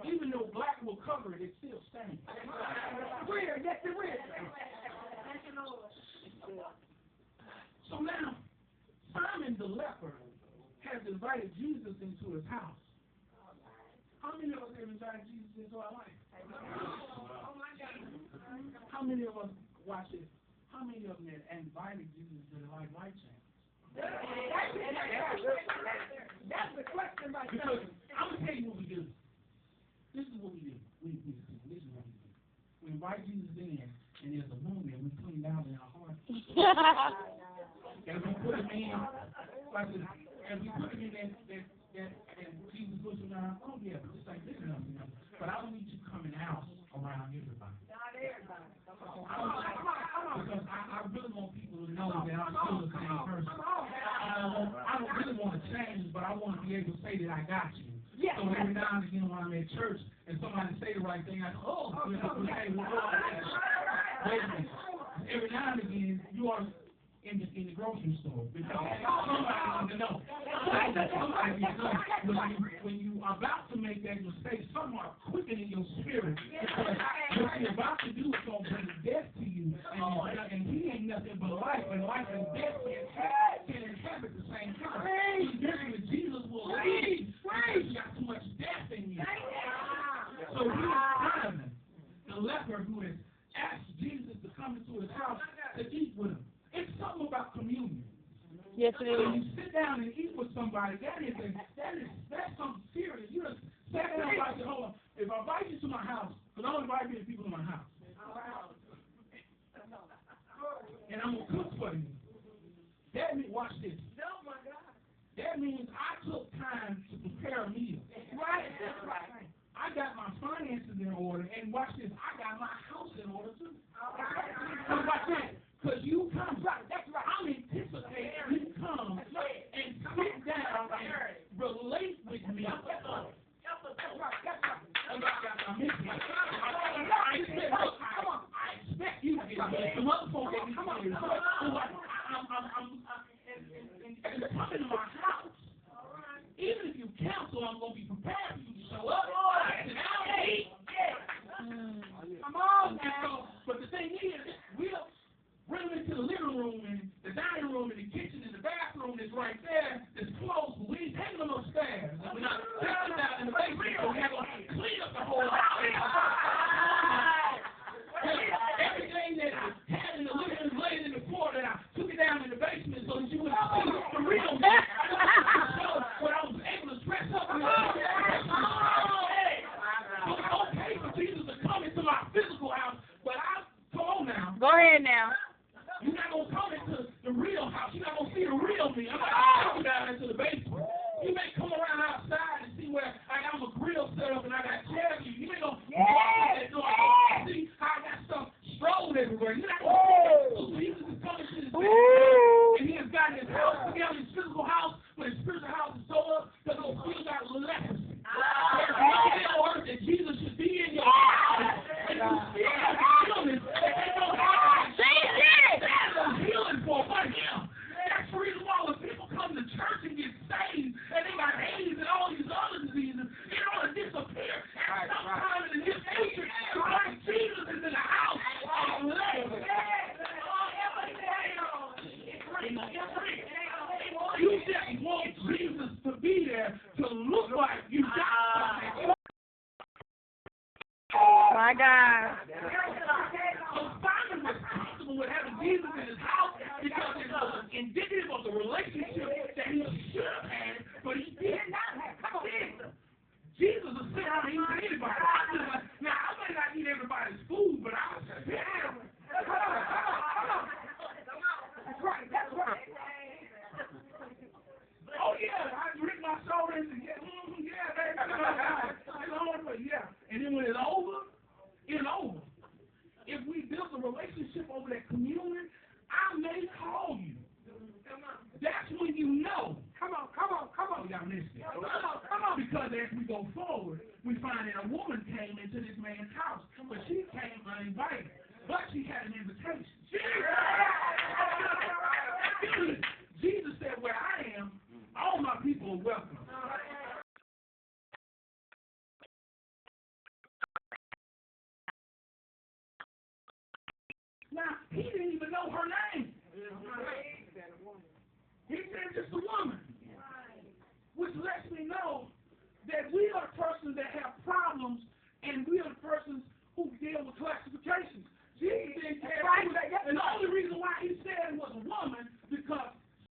Even though black will cover it, it still stains. Weird, that's the weird. So now, Simon the leper has invited Jesus into his house. How many of us have invited Jesus into our life? Oh my God. How many of us, watch this, how many of them have invited Jesus to their life change? That's the question right there. Because I'm going to tell you what we do. This is what we do. This is what we do. We invite Jesus in, and there's a room there. We clean down in our heart. And we put him in, like this, and we put him in and Jesus looks around, oh yeah, but it's like this enough. But I don't need you coming out around everybody. Not everybody. Because I really want people to know that I'm still the same person. I don't really want to change, but I want to be able to say that I got you. Yes. So every now and again when I'm at church and somebody say the right thing, I go, oh, you know, hey, wait a minute. Every now and again, you are in the grocery store because somebody needs to know. Somebody needs to know. When you are about to make that mistake, something are quickening your spirit because what you're about to do is going to bring death to you, and he ain't nothing but life, and life and death can inhabit the same time. Jesus will leave because you got too much death in you. So he's Simon, the leper who has asked Jesus to come into his house to eat with him. It's something about communion. Yes, it is. When you sit down and eat with somebody, that's something serious. You just sat down and like, hold on. If I invite you to my house, because I don't invite many people to my house, and I'm gonna cook for you. That means, watch this. Oh my God. That means I took time to prepare a meal. Right. That's right. I got my finances in order, and watch this. I got my house in order too. So watch that. Because you come, that's right. I'm anticipating you come and sit down and relate with me. That's right. That's right. I expect you to get it. Some other folks that come on. I'm coming to my house. Even if you cancel, I'm going to be prepared for you to show up. Come on now. But the thing is, we'll bring them into the living room and the dining room and the kitchen and the bathroom that's right there. It's closed, but we ain't taking them upstairs. And we're not taking them down in the basement, so we have to clean up the whole house. Everything that I had in the living room laid in the floor, that I took it down in the basement so that you wouldn't see the real me. But I was able to dress up and it's okay for Jesus to come into my physical house, but come on now. Go ahead now. You're not going to come into the real house. You're not going to see the real me. I'm not going to come down into the basement. You may come around outside and see where I got my grill set up and I got chairs. You may go see how I got stuff strolled everywhere. You're not going to see that. So Jesus is coming to this basement, and he has got his house together, his physical house, but his spiritual house is so up that those still got leprosy. There's nothing in order that Jesus should be in your house. And you still have illness that they don't have. Healing for what him. That's the reason why when people come to church and get saved and they got AIDS and all these other diseases, it ought to disappear. And sometime in the near future, Christ Jesus is in the house. You just want Jesus to be there to look like you got something. My God. So Simon was comfortable with having Jesus in his house because it was indicative of the relationship that he should have had, but he did not have. Come on, Jesus was sitting around eating anybody. Now, I may not eat everybody's food, but I was sit down. Come on. That's right. Oh, yeah, I drink my soda and yeah, and then when it's over, it's over. If we build a relationship over that communion, I may call you. That's when you know. Come on. Y'all missed it. Come on. Because as we go forward, we find that a woman came into this man's house, but she came uninvited. But she had an invitation. Jesus said, where I am, all my people are welcome. Now, he didn't even know her name. He said just a woman. Which lets me know that we are persons that have problems, and we are persons